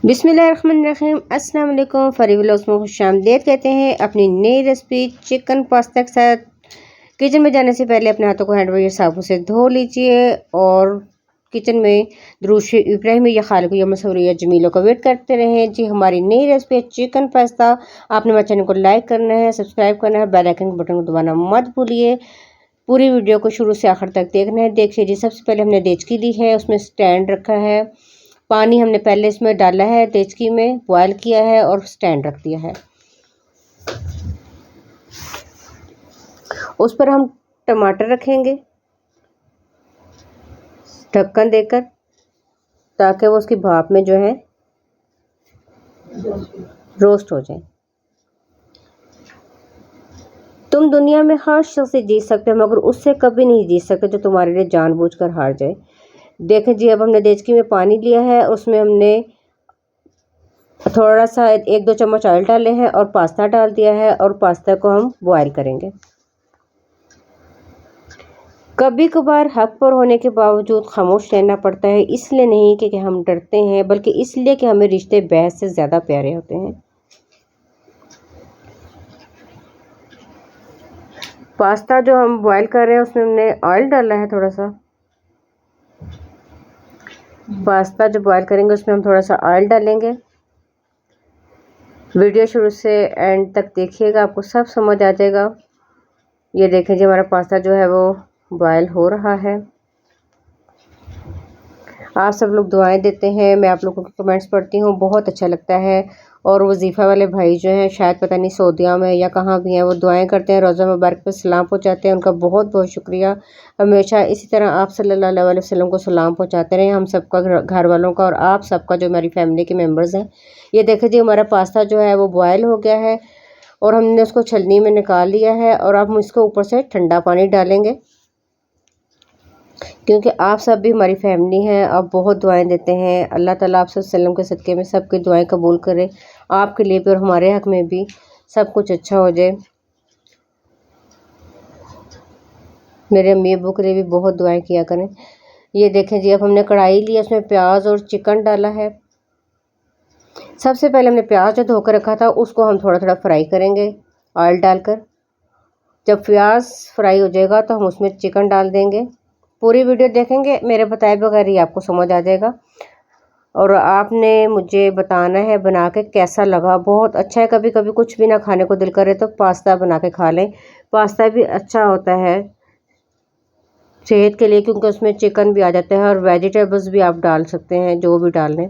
बिस्मिल्लाहिर्रहमानिर्रहीम। अस्सलाम वालेकुम। फरी व्लॉग्स में खुशामदीद कहते हैं अपनी नई रेसिपी चिकन पास्ता के साथ। किचन में जाने से पहले अपने हाथों को हैंड वॉश साबुन से धो लीजिए और किचन में दुरूद इब्राहिम या खालिक या मसूरी या जमीलों का वेट करते रहें। जी हमारी नई रेसिपी चिकन पास्ता। आपने हमारे चैनल को लाइक करना है, सब्सक्राइब करना है, बेल आइकन बटन को दबाना मत भूलिए। पूरी वीडियो को शुरू से आखिर तक देखना है। देखिए जी, सबसे पहले हमने देचकी ली है, उसमें स्टैंड रखा है। पानी हमने पहले इसमें डाला है, देचकी में बॉयल किया है और स्टैंड रख दिया है। उस पर हम टमाटर रखेंगे ढक्कन देकर, ताकि वो उसकी भाप में जो है रोस्ट हो जाए। तुम दुनिया में हर शख्स से जीत सकते हो, मगर उससे कभी नहीं जीत सकते जो तुम्हारे लिए जानबूझकर हार जाए। देखें जी, अब हमने देचकी में पानी लिया है, उसमें हमने थोड़ा सा 1-2 चम्मच ऑयल डाले हैं और पास्ता डाल दिया है और पास्ता को हम बॉयल करेंगे। कभी कभार हक पर होने के बावजूद खामोश रहना पड़ता है, इसलिए नहीं कि हम डरते हैं, बल्कि इसलिए कि हमें रिश्ते बहस से ज़्यादा प्यारे होते हैं। पास्ता जो हम बॉयल कर रहे हैं उसमें हमने ऑयल डाला है थोड़ा सा। पास्ता जो बॉयल करेंगे उसमें हम थोड़ा सा ऑयल डालेंगे। वीडियो शुरू से एंड तक देखिएगा, आपको सब समझ आ जाएगा। ये देखें जी, हमारा पास्ता जो है वो बॉयल हो रहा है। आप सब लोग दुआएं देते हैं, मैं आप लोगों के कमेंट्स पढ़ती हूँ, बहुत अच्छा लगता है। और वजीफ़ा वाले भाई जो हैं, शायद पता नहीं सऊदीया में या कहाँ भी हैं, वो दुआएं करते हैं, रोज़ा मुबारक पे सलाम पहुँचाते हैं। उनका बहुत बहुत शुक्रिया। हमेशा इसी तरह आप सल्लल्लाहु अलैहि वसल्लम को सलाम पहुँचाते रहें, हम सबका, घर वालों का और आप सबका जो हमारी फैमिली के मेम्बर्स हैं। ये देखें जी, हमारा पास्ता जो है वो बॉयल हो गया है और हमने उसको छलनी में निकाल लिया है। और अब हम इसको ऊपर से ठंडा पानी डालेंगे, क्योंकि आप सब भी हमारी फैमिली हैं। आप बहुत दुआएं देते हैं। अल्लाह ताला आप सल्लम के सदक़े में सबकी दुआएं कबूल करे, आपके लिए भी और हमारे हक़ में भी सब कुछ अच्छा हो जाए। मेरे अम्मी अब्बू के लिए भी बहुत दुआएं किया करें। ये देखें जी, अब हमने कढ़ाई ली, उसमें प्याज और चिकन डाला है। सबसे पहले हमने प्याज जो धोकर रखा था उसको हम थोड़ा थोड़ा फ्राई करेंगे ऑयल डालकर। जब प्याज फ्राई हो जाएगा तो हम उसमें चिकन डाल देंगे। पूरी वीडियो देखेंगे, मेरे बताए बगैर ही आपको समझ आ जाएगा। और आपने मुझे बताना है बना के कैसा लगा। बहुत अच्छा है, कभी कभी कुछ भी ना खाने को दिल करे तो पास्ता बना के खा लें। पास्ता भी अच्छा होता है सेहत के लिए, क्योंकि उसमें चिकन भी आ जाता है और वेजिटेबल्स भी आप डाल सकते हैं, जो भी डाल लें।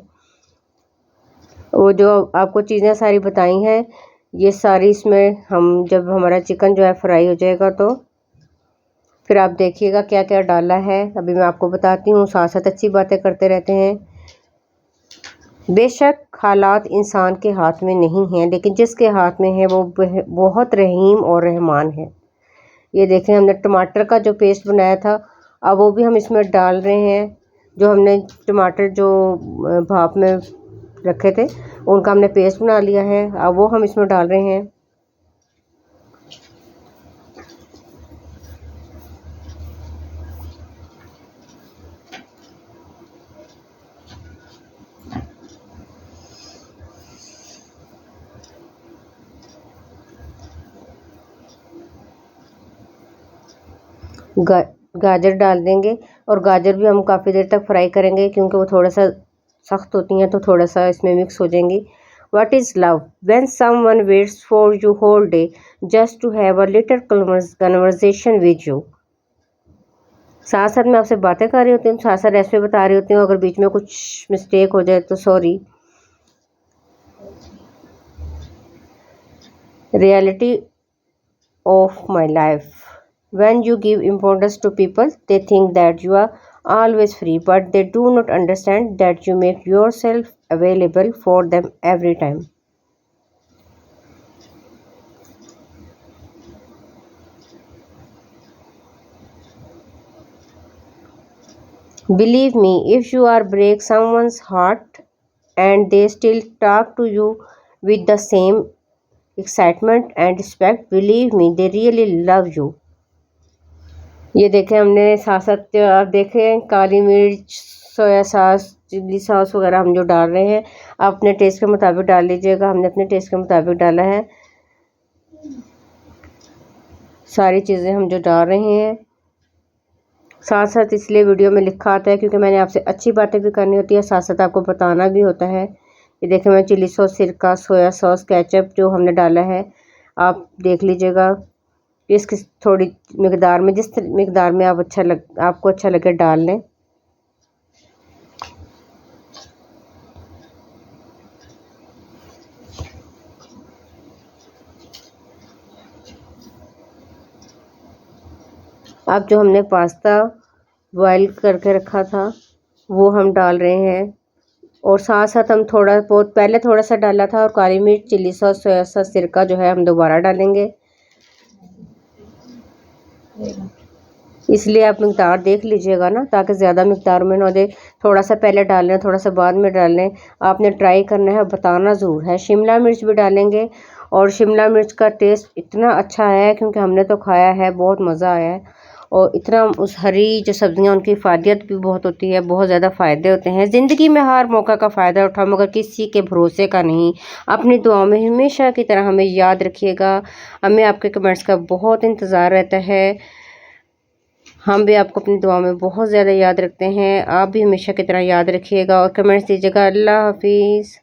वो जो आपको चीज़ें सारी बताई हैं, ये सारी इसमें हम, जब हमारा चिकन जो है फ्राई हो जाएगा तो फिर आप देखिएगा क्या क्या डाला है। अभी मैं आपको बताती हूँ, साथ साथ अच्छी बातें करते रहते हैं। बेशक हालात इंसान के हाथ में नहीं हैं, लेकिन जिसके हाथ में है वो बहुत रहीम और रहमान है। ये देखें, हमने टमाटर का जो पेस्ट बनाया था, अब वो भी हम इसमें डाल रहे हैं। जो हमने टमाटर जो भाप में रखे थे उनका हमने पेस्ट बना लिया है, अब वो हम इसमें डाल रहे हैं। गाजर डाल देंगे और गाजर भी हम काफ़ी देर तक फ्राई करेंगे, क्योंकि वो थोड़ा सा सख्त होती हैं तो थोड़ा सा इसमें मिक्स हो जाएंगी। What is love? When someone waits for you whole day just to have a little conversation with you. साथ साथ मैं आपसे बातें कर रही होती हूँ, साथ साथ रेसिपी बता रही होती हूँ। अगर बीच में कुछ मिस्टेक हो जाए तो sorry. Reality of my life. When you give importance to people, they think that you are always free, but they do not understand that you make yourself available for them every time. Believe me, if you are break someone's heart and they still talk to you with the same excitement and respect, believe me, they really love you. ये देखें, हमने साथ साथ आप देखें काली मिर्च, soya sauce, chilli sauce वगैरह हम जो डाल रहे हैं आप अपने टेस्ट के मुताबिक डाल लीजिएगा। हमने अपने टेस्ट के मुताबिक डाला है। सारी चीज़ें हम जो डाल रहे हैं, साथ साथ इसलिए वीडियो में लिखा आता है क्योंकि मैंने आपसे अच्छी बातें भी करनी होती है, साथ साथ आपको बताना भी होता है। ये देखें, मैं चिली सॉस, सिरका, सोया सॉस, केचप जो हमने डाला है आप देख लीजिएगा। इसकी थोड़ी मिकदार में, जिस मिकदार में आपको अच्छा लगे डाल लें। अब जो हमने पास्ता बॉयल करके रखा था वो हम डाल रहे हैं, और साथ साथ हम थोड़ा बहुत पहले थोड़ा सा डाला था, और काली मिर्च, चिली सॉस, सोया सॉस, सिरका जो है हम दोबारा डालेंगे। इसलिए आप मिकदार देख लीजिएगा ना, ताकि ज़्यादा मिकदार में ना दे। थोड़ा सा पहले डाल लें, थोड़ा सा बाद में डाल लें। आपने ट्राई करना है, बताना ज़रूर है। शिमला मिर्च भी डालेंगे, और शिमला मिर्च का टेस्ट इतना अच्छा आया है क्योंकि हमने तो खाया है, बहुत मज़ा आया है। और इतना उस हरी जो सब्ज़ियाँ, उनकी फ़ायदियत भी बहुत होती है, बहुत ज़्यादा फ़ायदे होते हैं। ज़िंदगी में हर मौका का फ़ायदा उठाओ, मगर किसी के भरोसे का नहीं। अपनी दुआओं में हमेशा की तरह हमें याद रखिएगा। हमें आपके कमेंट्स का बहुत इंतज़ार रहता है। हम भी आपको अपनी दुआ में बहुत ज़्यादा याद रखते हैं। आप भी हमेशा की तरह याद रखिएगा और कमेंट्स दीजिएगा। अल्लाह हाफिज़।